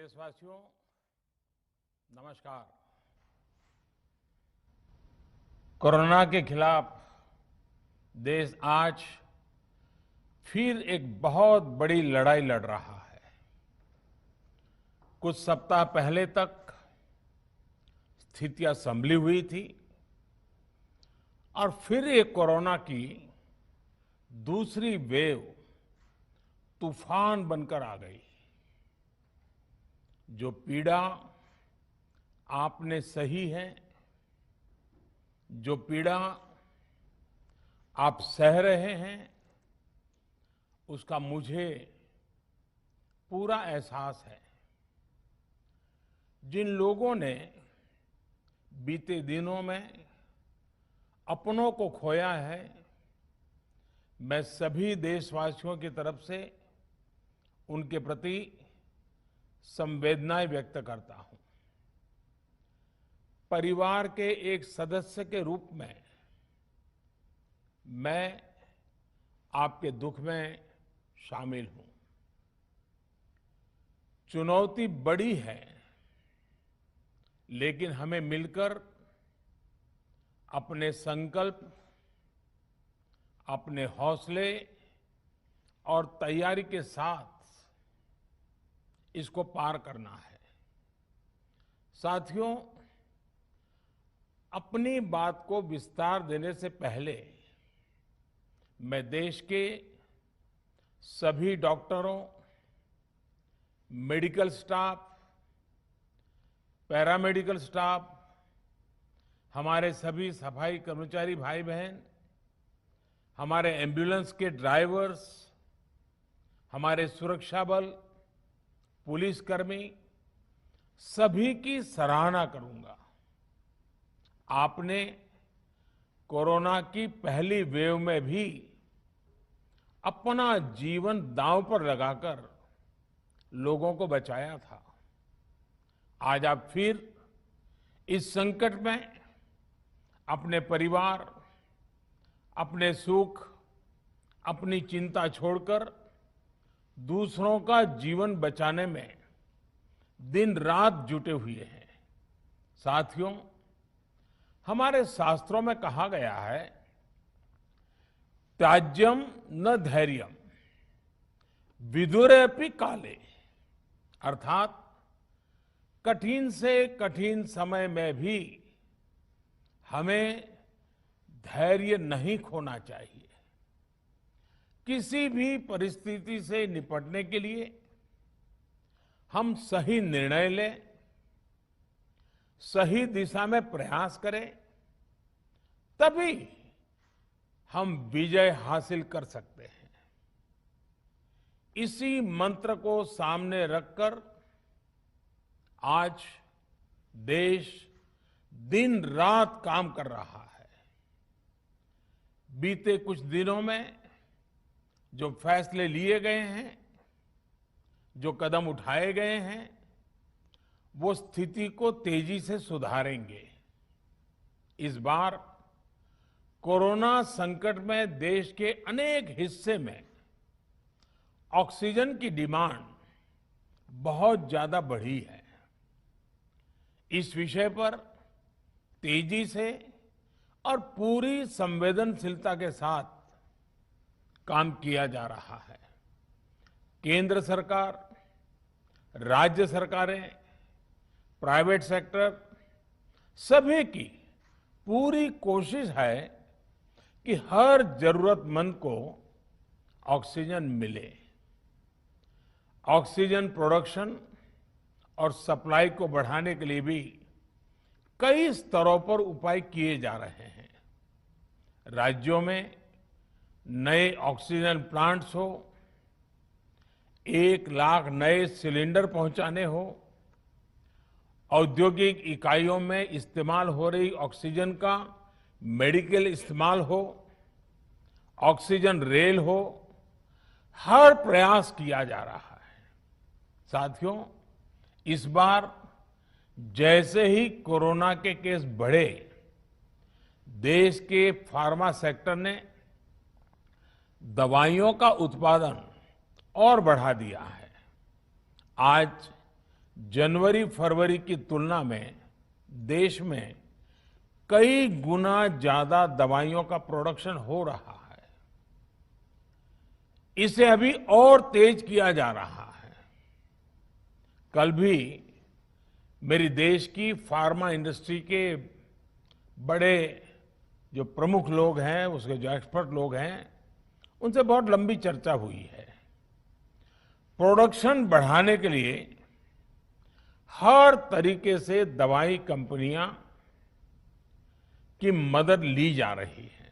देशवासियों, नमस्कार। कोरोना के खिलाफ देश आज फिर एक बहुत बड़ी लड़ाई लड़ रहा है। कुछ सप्ताह पहले तक स्थितियां संभली हुई थी और फिर एक कोरोना की दूसरी वेव तूफान बनकर आ गई। जो पीड़ा आपने सही है, जो पीड़ा आप सह रहे हैं, उसका मुझे पूरा एहसास है। जिन लोगों ने बीते दिनों में अपनों को खोया है, मैं सभी देशवासियों की तरफ से उनके प्रति संवेदनाएं व्यक्त करता हूं। परिवार के एक सदस्य के रूप में मैं आपके दुख में शामिल हूं। चुनौती बड़ी है, लेकिन हमें मिलकर अपने संकल्प, अपने हौसले और तैयारी के साथ इसको पार करना है। साथियों, अपनी बात को विस्तार देने से पहले मैं देश के सभी डॉक्टरों, मेडिकल स्टाफ, पैरामेडिकल स्टाफ, हमारे सभी सफाई कर्मचारी भाई बहन, हमारे एम्बुलेंस के ड्राइवर्स, हमारे सुरक्षा बल, पुलिसकर्मी, सभी की सराहना करूंगा। आपने कोरोना की पहली वेव में भी अपना जीवन दांव पर लगाकर लोगों को बचाया था। आज आप फिर इस संकट में अपने परिवार, अपने सुख, अपनी चिंता छोड़कर दूसरों का जीवन बचाने में दिन रात जुटे हुए हैं। साथियों, हमारे शास्त्रों में कहा गया है, त्याज्यम न धैर्यम विदुरेऽपि काले, अर्थात कठिन से कठिन समय में भी हमें धैर्य नहीं खोना चाहिए। किसी भी परिस्थिति से निपटने के लिए हम सही निर्णय लें, सही दिशा में प्रयास करें, तभी हम विजय हासिल कर सकते हैं। इसी मंत्र को सामने रखकर आज देश दिन रात काम कर रहा है। बीते कुछ दिनों में जो फैसले लिए गए हैं, जो कदम उठाए गए हैं, वो स्थिति को तेजी से सुधारेंगे। इस बार कोरोना संकट में देश के अनेक हिस्से में ऑक्सीजन की डिमांड बहुत ज्यादा बढ़ी है। इस विषय पर तेजी से और पूरी संवेदनशीलता के साथ काम किया जा रहा है। केंद्र सरकार, राज्य सरकारें, प्राइवेट सेक्टर, सभी की पूरी कोशिश है कि हर जरूरतमंद को ऑक्सीजन मिले। ऑक्सीजन प्रोडक्शन और सप्लाई को बढ़ाने के लिए भी कई स्तरों पर उपाय किए जा रहे हैं। राज्यों में नए ऑक्सीजन प्लांट्स हो, 1 लाख नए सिलेंडर पहुंचाने हो, औद्योगिक इकाइयों में इस्तेमाल हो रही ऑक्सीजन का मेडिकल इस्तेमाल हो, ऑक्सीजन रेल हो, हर प्रयास किया जा रहा है। साथियों, इस बार जैसे ही कोरोना के केस बढ़े, देश के फार्मा सेक्टर ने दवाइयों का उत्पादन और बढ़ा दिया है। आज जनवरी फरवरी की तुलना में देश में कई गुना ज्यादा दवाइयों का प्रोडक्शन हो रहा है। इसे अभी और तेज किया जा रहा है। कल भी मेरी देश की फार्मा इंडस्ट्री के बड़े जो प्रमुख लोग हैं, उसके जो एक्सपर्ट लोग हैं, उनसे बहुत लंबी चर्चा हुई है। प्रोडक्शन बढ़ाने के लिए हर तरीके से दवाई कंपनियां की मदद ली जा रही है।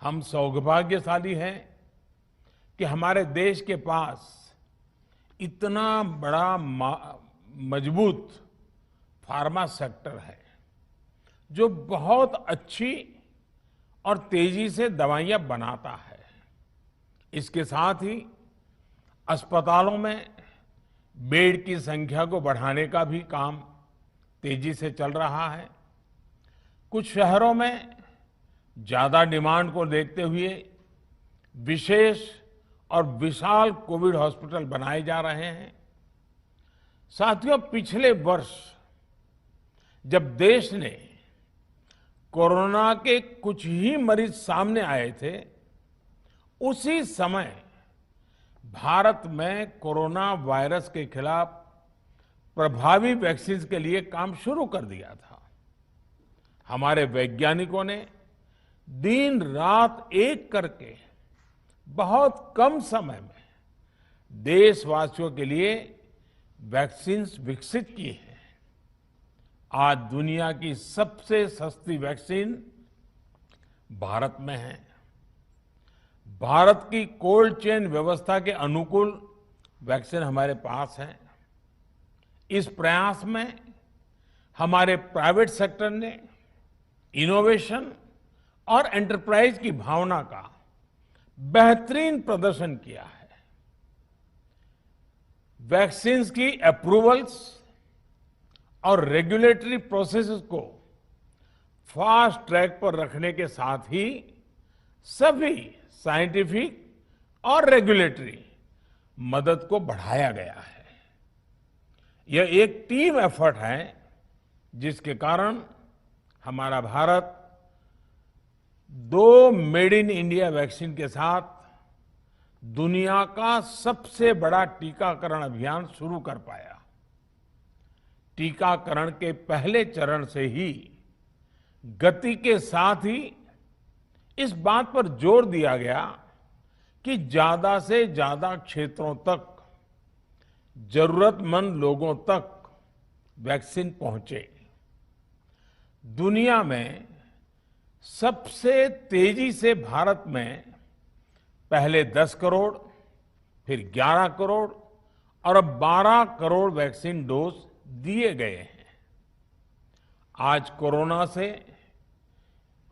हम सौभाग्यशाली हैं कि हमारे देश के पास इतना बड़ा मजबूत फार्मा सेक्टर है जो बहुत अच्छी और तेजी से दवाइयां बनाता है। इसके साथ ही अस्पतालों में बेड की संख्या को बढ़ाने का भी काम तेजी से चल रहा है। कुछ शहरों में ज्यादा डिमांड को देखते हुए विशेष और विशाल कोविड हॉस्पिटल बनाए जा रहे हैं। साथियों, पिछले वर्ष जब देश ने कोरोना के कुछ ही मरीज सामने आए थे, उसी समय भारत में कोरोना वायरस के खिलाफ प्रभावी वैक्सीन के लिए काम शुरू कर दिया था। हमारे वैज्ञानिकों ने दिन रात एक करके बहुत कम समय में देशवासियों के लिए वैक्सीन विकसित की है। आज दुनिया की सबसे सस्ती वैक्सीन भारत में है। भारत की कोल्ड चेन व्यवस्था के अनुकूल वैक्सीन हमारे पास है। इस प्रयास में हमारे प्राइवेट सेक्टर ने इनोवेशन और एंटरप्राइज की भावना का बेहतरीन प्रदर्शन किया है। वैक्सीन्स की अप्रूवल्स और रेगुलेटरी प्रोसेसेस को फास्ट ट्रैक पर रखने के साथ ही सभी साइंटिफिक और रेगुलेटरी मदद को बढ़ाया गया है। यह एक टीम एफर्ट है जिसके कारण हमारा Bharat 2 made in India vaccine के साथ दुनिया का सबसे बड़ा टीकाकरण अभियान शुरू कर पाया। टीकाकरण के पहले चरण से ही गति के साथ ही इस बात पर जोर दिया गया कि ज्यादा से ज्यादा क्षेत्रों तक, जरूरतमंद लोगों तक वैक्सीन पहुंचे। दुनिया में सबसे तेजी से भारत में पहले 10 करोड़, फिर 11 करोड़ और अब 12 करोड़ वैक्सीन डोज दिए गए हैं। आज कोरोना से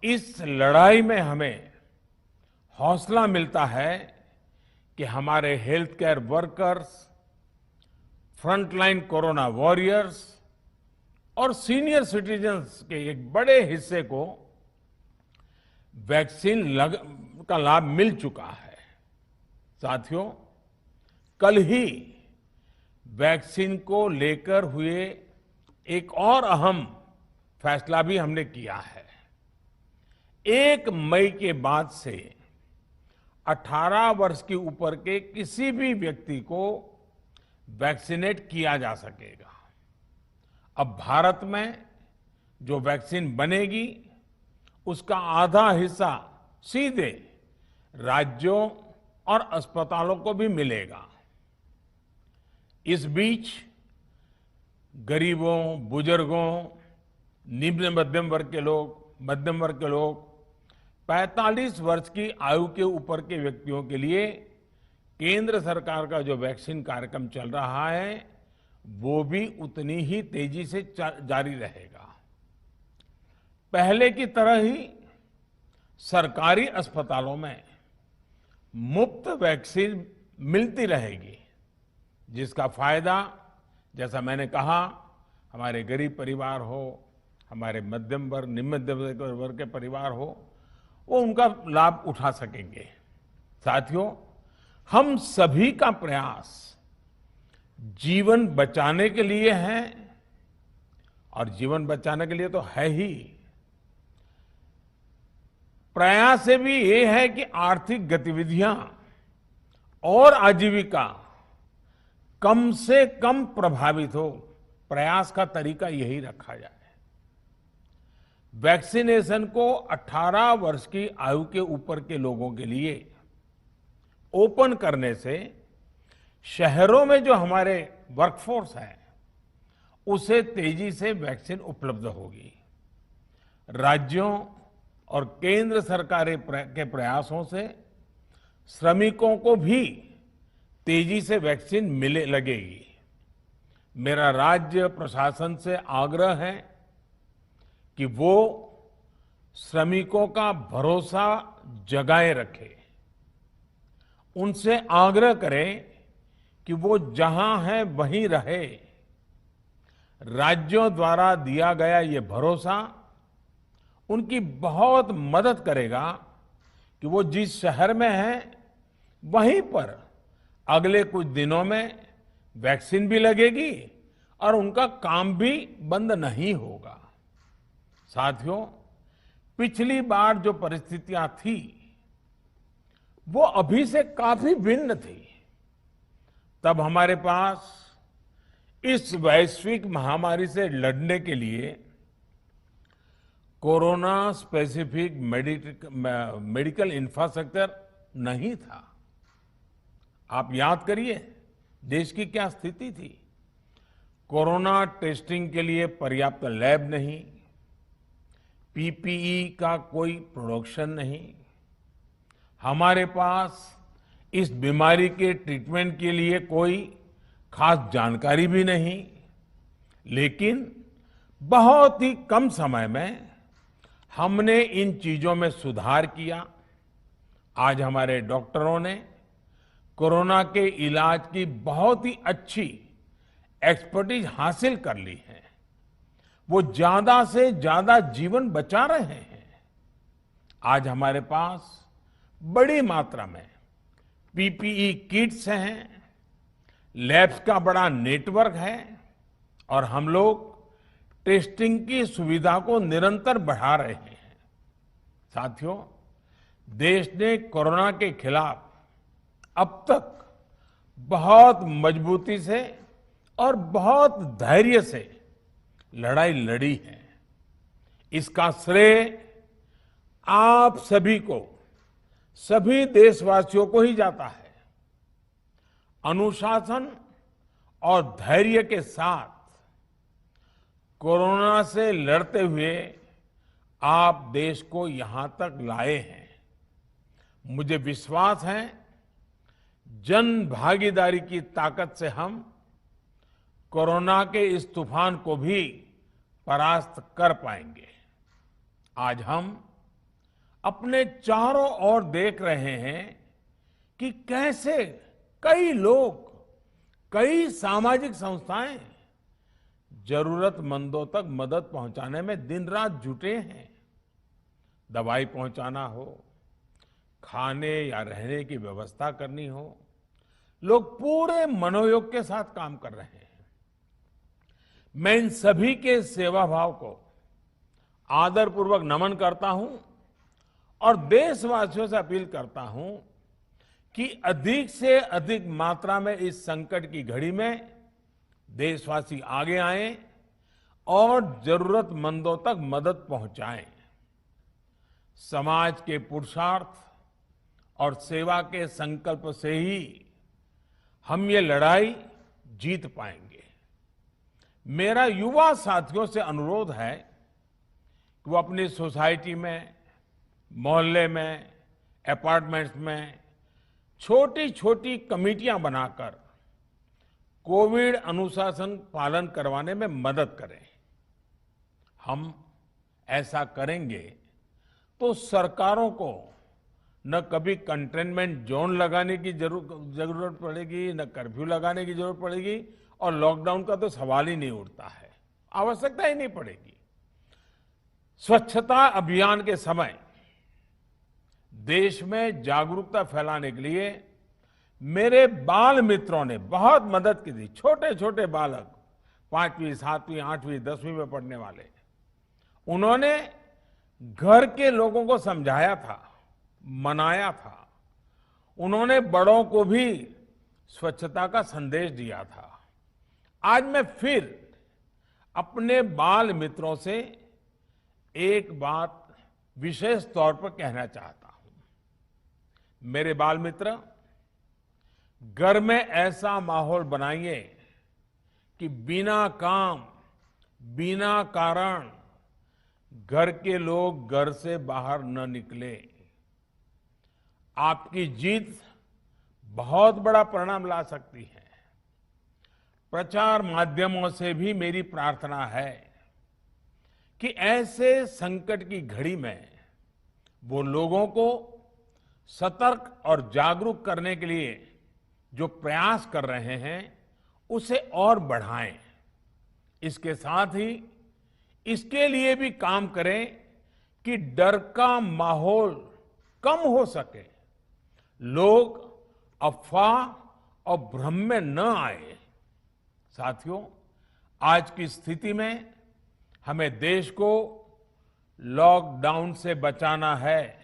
इस लड़ाई में हमें हौसला मिलता है कि हमारे health care workers, frontline corona warriors और सीनियर सिटीजन्स के एक बड़े हिस्से को वैक्सीन का लाभ मिल चुका है। साथियों, कल ही वैक्सीन को लेकर हुए एक और अहम फैसला भी हमने किया है। 1 मई के बाद से 18 वर्ष के ऊपर के किसी भी व्यक्ति को वैक्सीनेट किया जा सकेगा। अब भारत में जो वैक्सीन बनेगी उसका आधा हिस्सा सीधे राज्यों और अस्पतालों को भी मिलेगा। इस बीच गरीबों, बुजुर्गों, निम्न मध्यम वर्ग के लोग, 45 वर्ष की आयु के ऊपर के व्यक्तियों के लिए केंद्र सरकार का जो वैक्सीन कार्यक्रम चल रहा है वो भी उतनी ही तेजी से जारी रहेगा। पहले की तरह ही सरकारी अस्पतालों में मुफ्त वैक्सीन मिलती रहेगी, जिसका फायदा, जैसा मैंने कहा, हमारे गरीब परिवार हो, हमारे मध्यम वर्ग, निम्न मध्यम वर्ग के परिवार हो, वो उनका लाभ उठा सकेंगे। साथियों, हम सभी का प्रयास जीवन बचाने के लिए है, और जीवन बचाने के लिए तो है ही, प्रयास से भी ये है कि आर्थिक गतिविधियां और आजीविका कम से कम प्रभावित हो। प्रयास का तरीका यही रखा जाए। वैक्सीनेशन को 18 वर्ष की आयु के ऊपर के लोगों के लिए ओपन करने से शहरों में जो हमारे वर्कफोर्स है उसे तेजी से वैक्सीन उपलब्ध होगी। राज्यों और केंद्र सरकार के प्रयासों से श्रमिकों को भी तेजी से वैक्सीन मिले लगेगी। मेरा राज्य प्रशासन से आग्रह है कि वो श्रमिकों का भरोसा जगाए रखे। उनसे आग्रह करें कि वो जहां है वहीं रहे। राज्यों द्वारा दिया गया ये भरोसा उनकी बहुत मदद करेगा कि वो जिस शहर में हैं वहीं पर अगले कुछ दिनों में वैक्सीन भी लगेगी और उनका काम भी बंद नहीं होगा। साथियों, पिछली बार जो परिस्थितियां थी वो अभी से काफी भिन्न थी। तब हमारे पास इस वैश्विक महामारी से लड़ने के लिए कोरोना स्पेसिफिक मेडिकल इंफ्रास्ट्रक्चर नहीं था। आप याद करिए देश की क्या स्थिति थी। कोरोना टेस्टिंग के लिए पर्याप्त लैब नहीं, पीपीई का कोई प्रोडक्शन नहीं, हमारे पास इस बीमारी के ट्रीटमेंट के लिए कोई खास जानकारी भी नहीं। लेकिन बहुत ही कम समय में हमने इन चीजों में सुधार किया। आज हमारे डॉक्टरों ने कोरोना के इलाज की बहुत ही अच्छी एक्सपर्टीज हासिल कर ली है। वो ज्यादा से ज्यादा जीवन बचा रहे हैं। आज हमारे पास बड़ी मात्रा में पीपीई किट्स हैं, लैब्स का बड़ा नेटवर्क है और हम लोग टेस्टिंग की सुविधा को निरंतर बढ़ा रहे हैं। साथियों, देश ने कोरोना के खिलाफ अब तक बहुत मजबूती से और बहुत धैर्य से लड़ाई लड़ी है। इसका श्रेय आप सभी को, सभी देशवासियों को ही जाता है। अनुशासन और धैर्य के साथ कोरोना से लड़ते हुए आप देश को यहां तक लाए हैं। मुझे विश्वास है जन भागीदारी की ताकत से हम कोरोना के इस तूफान को भी परास्त कर पाएंगे। आज हम अपने चारों ओर देख रहे हैं कि कैसे कई लोग, कई सामाजिक संस्थाएं जरूरतमंदों तक मदद पहुंचाने में दिन रात जुटे हैं। दवाई पहुंचाना हो, खाने या रहने की व्यवस्था करनी हो, लोग पूरे मनोयोग के साथ काम कर रहे हैं। मैं इन सभी के सेवा भाव को आदरपूर्वक नमन करता हूं और देशवासियों से अपील करता हूं कि अधिक से अधिक मात्रा में इस संकट की घड़ी में देशवासी आगे आएं और जरूरतमंदों तक मदद पहुंचाएं। समाज के पुरुषार्थ और सेवा के संकल्प से ही हम ये लड़ाई जीत पाएंगे। मेरा युवा साथियों से अनुरोध है कि वो अपनी सोसाइटी में, मोहल्ले में, अपार्टमेंट्स में छोटी छोटी कमेटियां बनाकर कोविड अनुशासन पालन करवाने में मदद करें। हम ऐसा करेंगे तो सरकारों को न कभी कंटेनमेंट जोन लगाने की जरूरत पड़ेगी, न कर्फ्यू लगाने की जरूरत पड़ेगी और लॉकडाउन का तो सवाल ही नहीं उठता है, आवश्यकता ही नहीं पड़ेगी। स्वच्छता अभियान के समय देश में जागरूकता फैलाने के लिए मेरे बाल मित्रों ने बहुत मदद की थी। छोटे छोटे बालक, 5वीं, 7वीं, 8वीं, 10वीं में पढ़ने वाले, उन्होंने घर के लोगों को समझाया था, मनाया था। उन्होंने बड़ों को भी स्वच्छता का संदेश दिया था। आज मैं फिर अपने बाल मित्रों से एक बात विशेष तौर पर कहना चाहता हूं। मेरे बाल मित्र, घर में ऐसा माहौल बनाइए कि बिना काम, बिना कारण घर के लोग घर से बाहर न निकले। आपकी जीत बहुत बड़ा परिणाम ला सकती है। प्रचार माध्यमों से भी मेरी प्रार्थना है कि ऐसे संकट की घड़ी में वो लोगों को सतर्क और जागरूक करने के लिए जो प्रयास कर रहे हैं उसे और बढ़ाएं। इसके साथ ही इसके लिए भी काम करें कि डर का माहौल कम हो सके, लोग अफवाह और भ्रम में न आए। साथियों, आज की स्थिति में हमें देश को लॉकडाउन से बचाना है।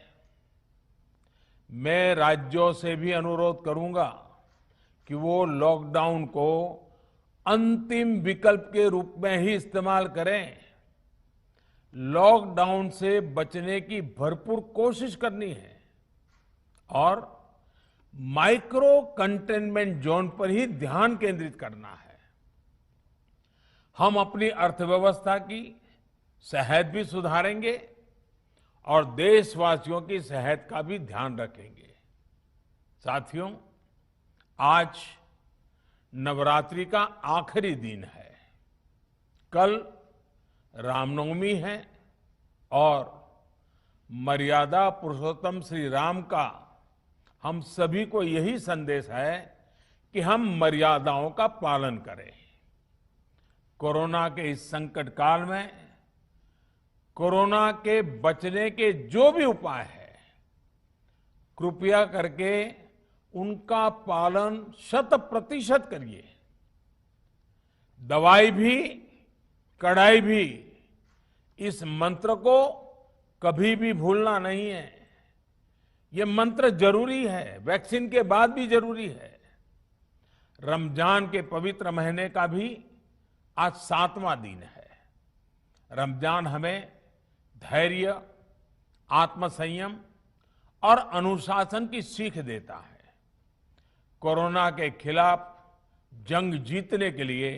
मैं राज्यों से भी अनुरोध करूंगा कि वो लॉकडाउन को अंतिम विकल्प के रूप में ही इस्तेमाल करें। लॉकडाउन से बचने की भरपूर कोशिश करनी है और माइक्रो कंटेनमेंट जोन पर ही ध्यान केंद्रित करना है। हम अपनी अर्थव्यवस्था की सेहत भी सुधारेंगे और देशवासियों की सेहत का भी ध्यान रखेंगे। साथियों, आज नवरात्रि का आखिरी दिन है। कल रामनवमी है और मर्यादा पुरुषोत्तम श्री राम का हम सभी को यही संदेश है कि हम मर्यादाओं का पालन करें। कोरोना के इस संकट काल में कोरोना के बचने के जो भी उपाय है, कृपया करके उनका पालन 100% करिए। दवाई भी, कड़ाई भी, इस मंत्र को कभी भी भूलना नहीं है। ये मंत्र जरूरी है, वैक्सीन के बाद भी जरूरी है। रमजान के पवित्र महीने का भी आज 7वां दिन है। रमजान हमें धैर्य, आत्मसंयम और अनुशासन की सीख देता है। कोरोना के खिलाफ जंग जीतने के लिए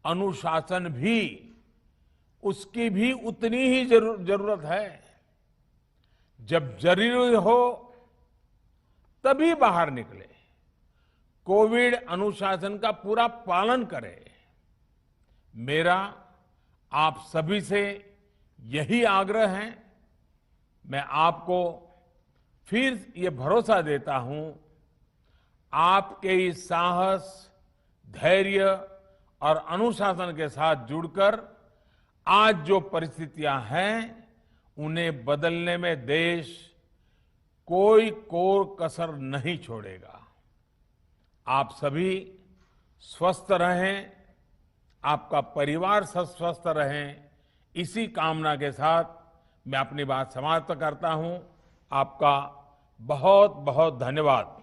अनुशासन भी, उसकी भी उतनी ही जरूरत है। जब जरूरी हो तभी बाहर निकले, कोविड अनुशासन का पूरा पालन करें। मेरा आप सभी से यही आग्रह है। मैं आपको फिर ये भरोसा देता हूं, आपके इस साहस, धैर्य और अनुशासन के साथ जुड़कर आज जो परिस्थितियां हैं उन्हें बदलने में देश कोई कोर कसर नहीं छोड़ेगा। आप सभी स्वस्थ रहें, आपका परिवार स्वस्थ रहे, इसी कामना के साथ मैं अपनी बात समाप्त करता हूं। आपका बहुत बहुत धन्यवाद।